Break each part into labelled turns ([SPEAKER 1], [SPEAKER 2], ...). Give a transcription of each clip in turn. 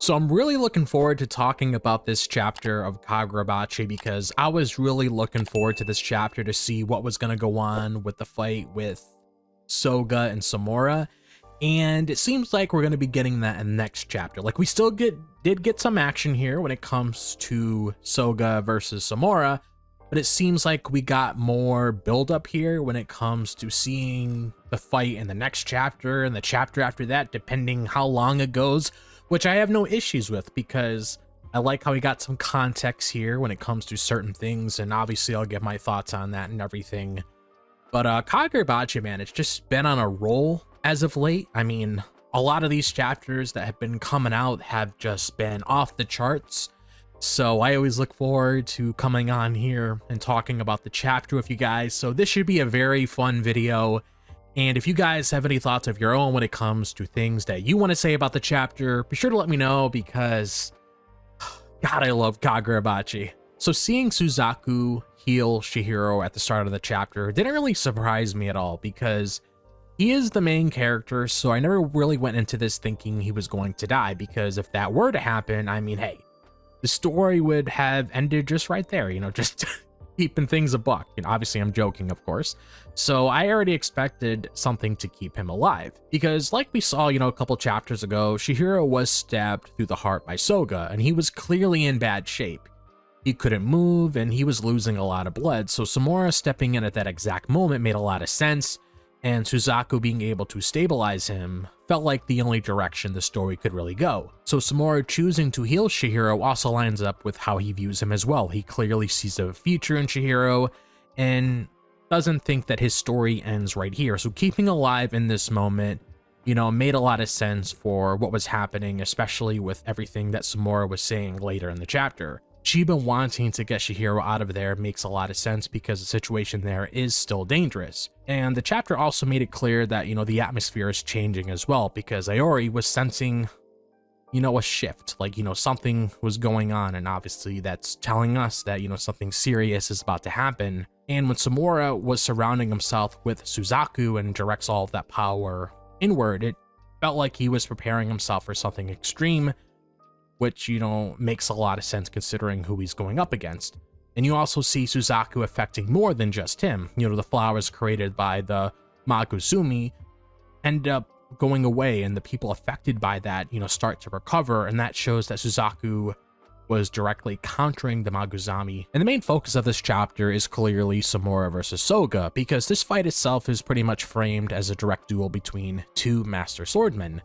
[SPEAKER 1] So I'm really looking forward to talking about this chapter of Kagurabachi because I was really looking forward to this chapter to see what was going to go on with the fight with Soga and Samura. And it seems like we're going to be getting that in the next chapter. Like we still did get some action here when it comes to Soga versus Samura, but it seems like we got more build up here when it comes to seeing the fight in the next chapter and the chapter after that, depending how long it goes, which I have no issues with because I like how we got some context here when it comes to certain things, and obviously I'll give my thoughts on that and everything. But Kagurabachi, man, it's just been on a roll as of late. I mean, a lot of these chapters that have been coming out have just been off the charts. So I always look forward to coming on here and talking about the chapter with you guys. So this should be a very fun video. And if you guys have any thoughts of your own when it comes to things that you want to say about the chapter, be sure to let me know because, God, I love Kagurabachi. So seeing Suzaku heal Chihiro at the start of the chapter didn't really surprise me at all because he is the main character, so I never really went into this thinking he was going to die, because if that were to happen, I mean, hey, the story would have ended just right there, you know, just keeping things a buck. And obviously I'm joking, of course. So I already expected something to keep him alive because like we saw, you know, a couple chapters ago, Chihiro was stabbed through the heart by Soga and he was clearly in bad shape. He couldn't move and he was losing a lot of blood. So Samura stepping in at that exact moment made a lot of sense, and Suzaku being able to stabilize him felt like the only direction the story could really go. So Samura choosing to heal Chihiro also lines up with how he views him as well. He clearly sees a future in Chihiro and doesn't think that his story ends right here. So keeping alive in this moment, you know, made a lot of sense for what was happening, especially with everything that Samura was saying later in the chapter. Chiba wanting to get Chihiro out of there makes a lot of sense because the situation there is still dangerous. And the chapter also made it clear that, you know, the atmosphere is changing as well because Aori was sensing, you know, a shift, like, you know, something was going on, and obviously that's telling us that, you know, something serious is about to happen. And when Samura was surrounding himself with Suzaku and directs all of that power inward, it felt like he was preparing himself for something extreme, which, you know, makes a lot of sense considering who he's going up against. And you also see Suzaku affecting more than just him. You know, the flowers created by the Maguzumi end up going away, and the people affected by that, you know, start to recover, and that shows that Suzaku was directly countering the Maguzami. And the main focus of this chapter is clearly Samura versus Soga, because this fight itself is pretty much framed as a direct duel between two master swordmen.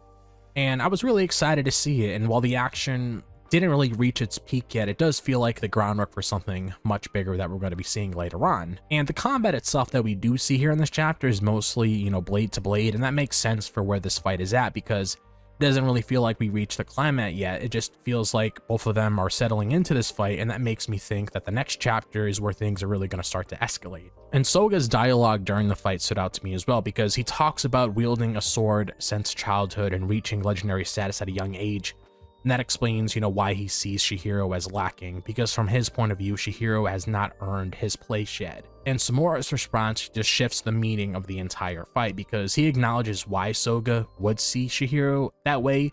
[SPEAKER 1] And I was really excited to see it, and while the action didn't really reach its peak yet, it does feel like the groundwork for something much bigger that we're going to be seeing later on. And the combat itself that we do see here in this chapter is mostly, you know, blade to blade, and that makes sense for where this fight is at because it doesn't really feel like we reached the climax yet. It just feels like both of them are settling into this fight, and that makes me think that the next chapter is where things are really going to start to escalate. And Soga's dialogue during the fight stood out to me as well because he talks about wielding a sword since childhood and reaching legendary status at a young age. And that explains, you know, why he sees Chihiro as lacking, because from his point of view, Chihiro has not earned his place yet. And Samura's response just shifts the meaning of the entire fight because he acknowledges why Soga would see Chihiro that way,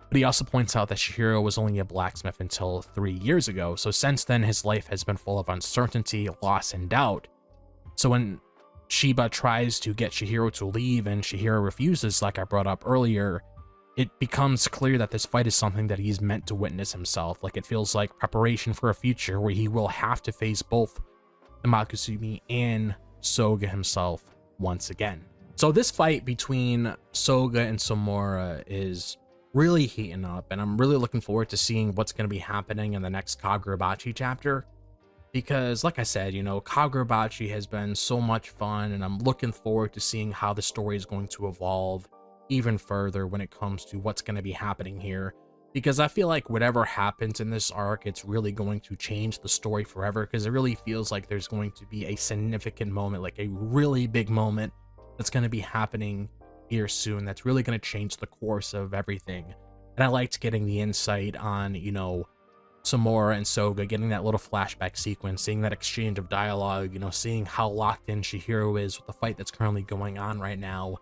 [SPEAKER 1] but he also points out that Chihiro was only a blacksmith until 3 years ago, so since then his life has been full of uncertainty, loss, and doubt. So when Chiba tries to get Chihiro to leave and Chihiro refuses, like I brought up earlier, it becomes clear that this fight is something that he's meant to witness himself. Like, it feels like preparation for a future where he will have to face both the Maguzumi and Soga himself once again. So this fight between Soga and Samura is really heating up, and I'm really looking forward to seeing what's going to be happening in the next Kagurabachi chapter. Because, like I said, you know, Kagurabachi has been so much fun, and I'm looking forward to seeing how the story is going to evolve even further when it comes to what's going to be happening here, because I feel like whatever happens in this arc, it's really going to change the story forever, because it really feels like there's going to be a significant moment, like a really big moment that's going to be happening here soon that's really going to change the course of everything. And I liked getting the insight on, you know, Samura and Soga, getting that little flashback sequence, seeing that exchange of dialogue, you know, seeing how locked in Chihiro is with the fight that's currently going on right now.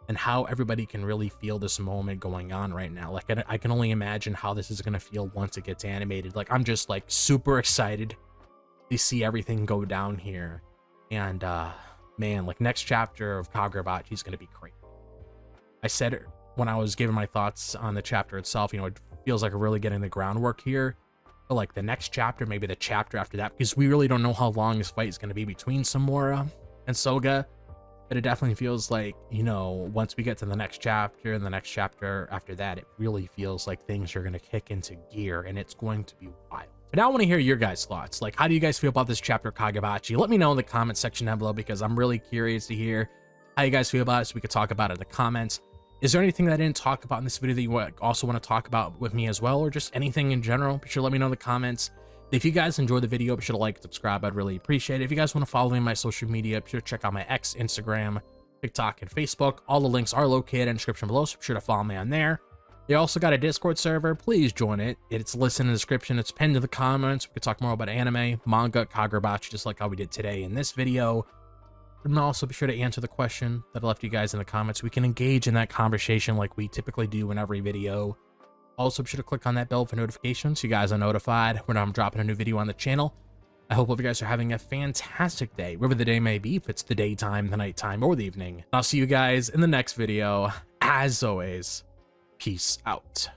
[SPEAKER 1] and how everybody can really feel this moment going on right now. Like, I can only imagine how this is gonna feel once it gets animated. Like, I'm just like super excited to see everything go down here. And man, like, next chapter of Kagurabachi is gonna be great. I said it when I was giving my thoughts on the chapter itself, you know, it feels like we're really getting the groundwork here. But like the next chapter, maybe the chapter after that, because we really don't know how long this fight is going to be between Samura and Soga. But it definitely feels like, you know, once we get to the next chapter and the next chapter after that, it really feels like things are going to kick into gear and it's going to be wild. But now I want to hear your guys' thoughts. Like, how do you guys feel about this chapter of Kagurabachi? Let me know in the comment section down below, because I'm really curious to hear how you guys feel about it, so we could talk about it in the comments. Is there anything that I didn't talk about in this video that you also want to talk about with me as well, or just anything in general? Be sure to let me know in the comments. If you guys enjoyed the video, be sure to like and subscribe. I'd really appreciate it. If you guys want to follow me on my social media, be sure to check out my X, Instagram, TikTok, and Facebook. All the links are located in the description below, so be sure to follow me on there. They also got a Discord server. Please join it. It's listed in the description. It's pinned in the comments. We could talk more about anime, manga, Kagurabachi, just like how we did today in this video. And also be sure to answer the question that I left you guys in the comments. We can engage in that conversation like we typically do in every video. Also, be sure to click on that bell for notifications so you guys are notified when I'm dropping a new video on the channel. I hope all of you guys are having a fantastic day, wherever the day may be, if it's the daytime, the nighttime, or the evening. I'll see you guys in the next video. As always, peace out.